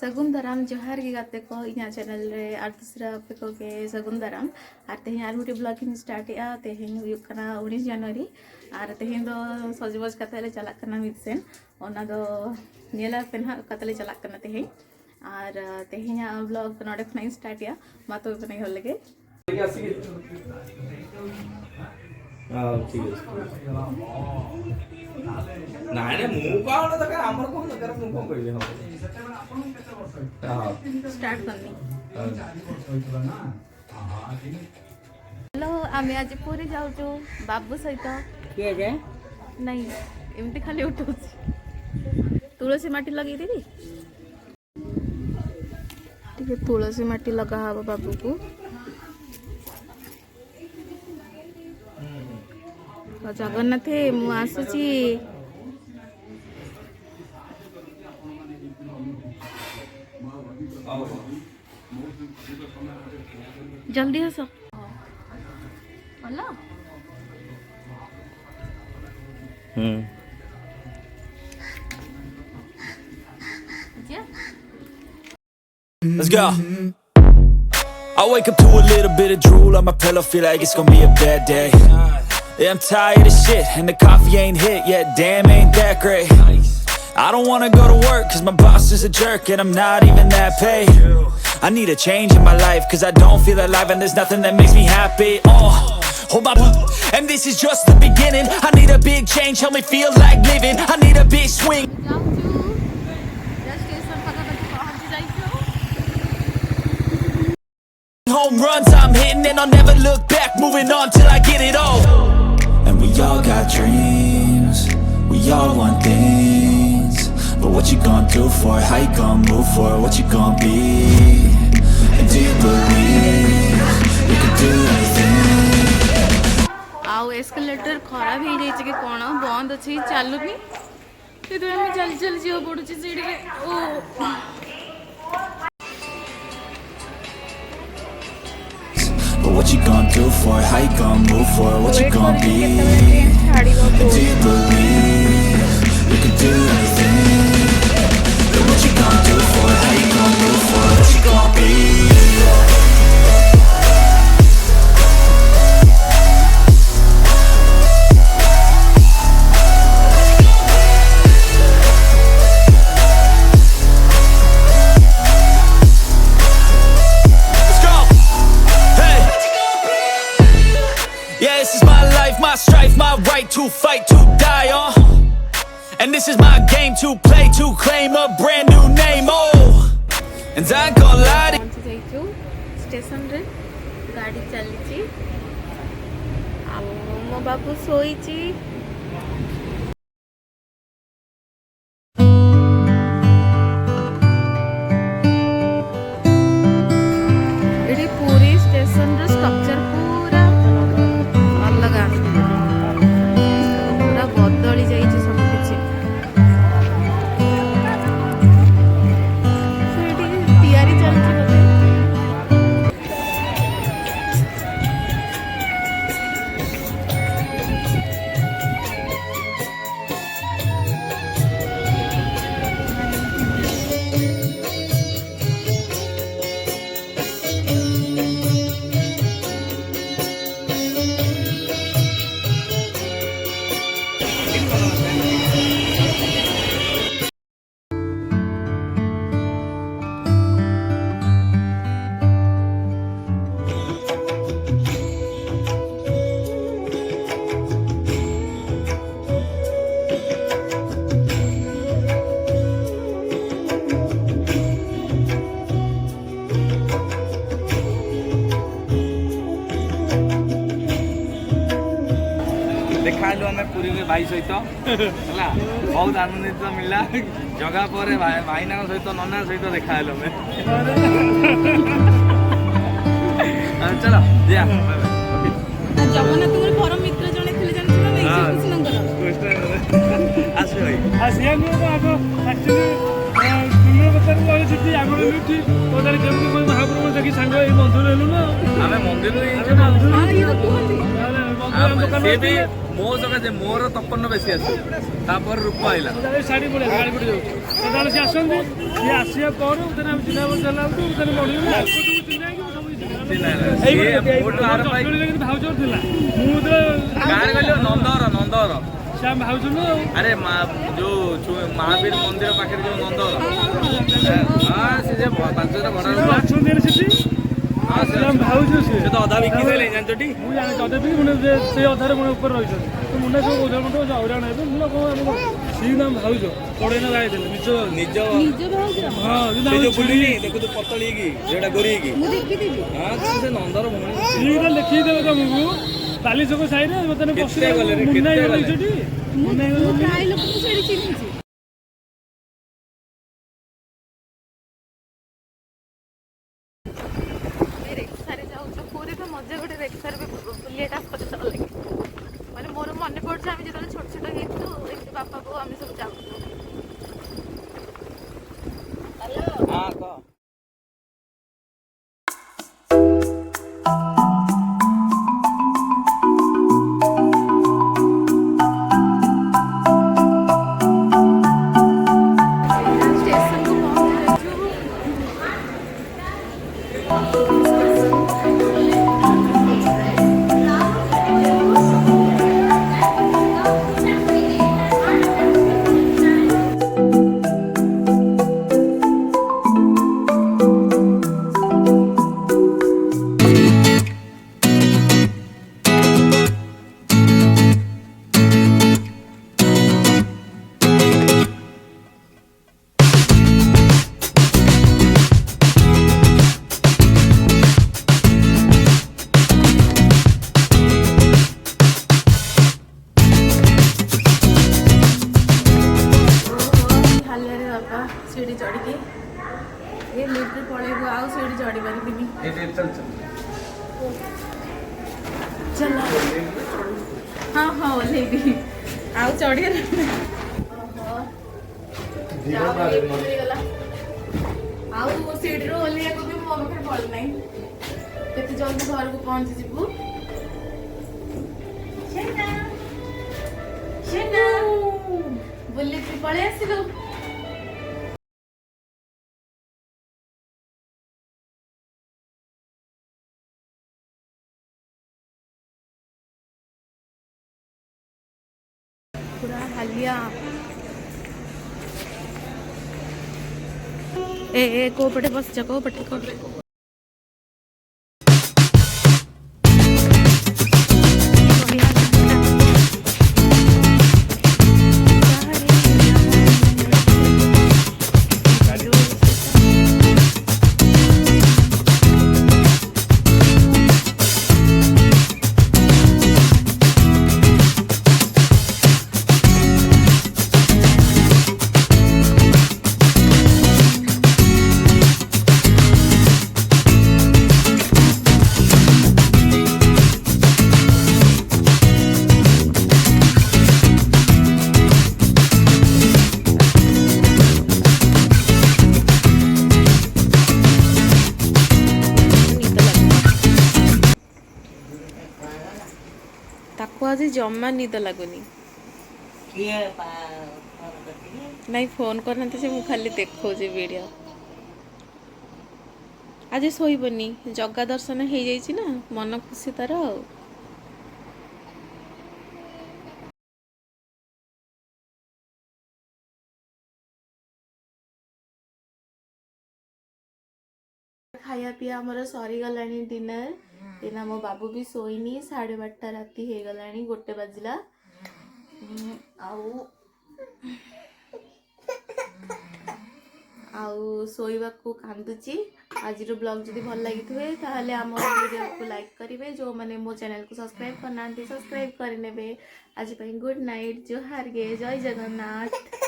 सगुन दराम जोहार की गाते को इना चैनल रे आर तीसरा पे को के सगुन dram are तेहे are Gute blogging start या तेहे हुयुक कना 19 जनवरी आर तेहे दो सजबज कतले चला कना मिदसेन ओना दो नेला पेनहा कतले चला कना तेहे आर तेहे या ब्लॉग नोडे खना स्टार्ट या मातो बने होल लगे ठीक नाने मु कावण दरकार हमर कोन दरकार मु कोन कइले हां स्टार्ट करनी हेलो आमे आज पूरी जाऊ छु बाबू सहित के जे नहीं एमती खाली उठो तुलसी माटी लगे दीदी ठीक है तुलसी माटी लगा हवा बाबू को जगन्नाथ मु आसुची जल्दी आस hello Let's go. I wake up to a little bit of drool on my pillow, feel like it's gonna be a bad day. Yeah, I'm tired of shit, and the coffee ain't hit yet, damn, ain't that great. I don't wanna go to work, cause my boss is a jerk, and I'm not even that paid. I need a change in my life, cause I don't feel alive, and there's nothing that makes me happy. Hold my and this is just the beginning. I need a big change, help me feel like living. I need a big swing. Home runs I'm hitting and I'll never look back, moving on till I get it all. And we all got dreams, we all want things, but what you gonna do for it? How you gonna move for it? What you gonna be? And do you believe you can do anything? आउ escalator खराब हो जाई कि कोन बंद अछि चालुनी से तो हम चल चल जियो पड़ुछि सीढ़ी के ओ But what you gonna do for it? How you gonna move for it? What you gonna be? And do you believe you can do anything? But what you gonna do for it? How you gonna move for it? What you gonna be? My strife, my right to fight, to die on. And this is my game to play, to claim a brand new name. Oh, and I ain't gonna lie to you. Station रे गाड़ी चलीची आ मो बाबू सोईची AD पूरी station रे structure पूरा अलग पूरा बदली जाइए सब किसी तैयारी चलती देखालु हमें पूरी में भाई सहित हला बहुत आनंदित मिला जगह पर भाईना सहित नन्ना सहित देखालु हमें चलो जा जगन्नाथ मोर परम मित्र जने थिले जानि छिना नै कृष्णकर आसे भाई आसे हम अब एक्चुअली दुनिया बतर वाली छुट्टी आगो लुटी ओदर केमति कोइ महाप्रभु देखि संग ए मंदिर हेलु न हमें मंदिर रे मंदिर हां ये तो कहती ସେ ବି ମୋ ସକାଶେ ମୋର ତପନ ବେଶୀ ଆସିବ ତାପରେ ରୂପ ଆଇଲା ଶାଢ଼ୀ ପଡ଼ିଆ ଶାଢ଼ୀ ପଡ଼ି ଯାଉଛି ସେତେବେଳେ ସେ ଆସନ୍ତି ସିଏ ଆସିବା ପରେ ଆମେ ଚିହ୍ନା ପରିଚୟ ହେଲା ବେଳକୁ ମଡ଼ୁଛୁ ଭାଉଜ ଥିଲା ମୁଁ ଗାଁରେ ଗଲି ନନ୍ଦର ସେ ଆମେ ଭାଉଜ ନୁହଁ ଆଉ ଆରେ ଯୋଉ ମହାବୀର ମନ୍ଦିର ପାଖରେ ଯୋଉ ନନ୍ଦର ସେ ଯେ 5,000 ଭଡ଼ା ଅଛନ୍ତି ସେଠି ଭାଉଜ ସିଏ ତ ଅଧା ବିକି ଦେଲେ ଜାଣିଛଟି ମୁଁ ଜାଣିଛି ଅଧା ବିକି ସେ ଅଧାରେ ମୋ ଉପରେ ରହିଛନ୍ତି ତ ମୁଣ୍ଡା ସବୁ କହୁଛନ୍ତି ମତେ ହଇରାଣ ହେବେ ମୁଁ କଣ ସିଏ ନା ଭାଉଜ ପଡ଼େଇନା ଯାଇଥିଲେ ନିଜ ବୁଲିନି ଦେଖୁ ପତଳି ହେଇକି ଯୋଉଟା ଗୋରି ହେଇକି ସେ ନନ୍ଦର ସିଏ ଲେଖିକି ଦେବେ ତମକୁ ବାଲି ଛକ ସାଇରେ ବର୍ତ୍ତମାନ ବସିଲେ ମୁନା ହେଇଗଲେ ସେଠି ମୁନା ହେଇଗଲେ ମଜା ଗୋଟେ ରେକ୍ସାରେ ବୁଲିବାଟା ମଜା ଲାଗେ ମାନେ ମୋର ମନେ ପଡୁଛି ଆମେ ଯେତେବେଳେ ଛୋଟ ଛୋଟ ହେଇଥିଲୁ ଏମିତି ବାପା ବୋଉ ଆମେ ସବୁ ଯାଉଥିଲୁ। सीढ़ी चढ़ के ये लिफ्ट पड़ेगा आउ सीढ़ी चढ़ी पारिबिनी चल हाँ हाँ ओल्हेबी आउ चढ़ी आउ सीढ़ी रो ओल्हे को भी मो पाखे पड़ ना केते जल्दी घर को पहुंच जीवु बुल्ली पड़े आसिलु पूरा हालिया ए को पटे बस को पटे आज जमा निद लगुनि नहीं फोन करना से मुझे खाली देखो वीडियो आज शोबनी जगा दर्शन हो जाइए ना मन खुशी तार खाया पिया आमर सरीगला डिनर एना मो बाबू भी शोनी 12:30 राति हो गला 1 बजला शोवा को कांदुची आज ब्लॉग जदि भल लगी ताहले आम वीडियो को लाइक करेंगे जो मैंने मो चैनल को सब्सक्राइब करना सब्सक्राइब करने आज गुड नाइट जोहार गे जय जगन्नाथ।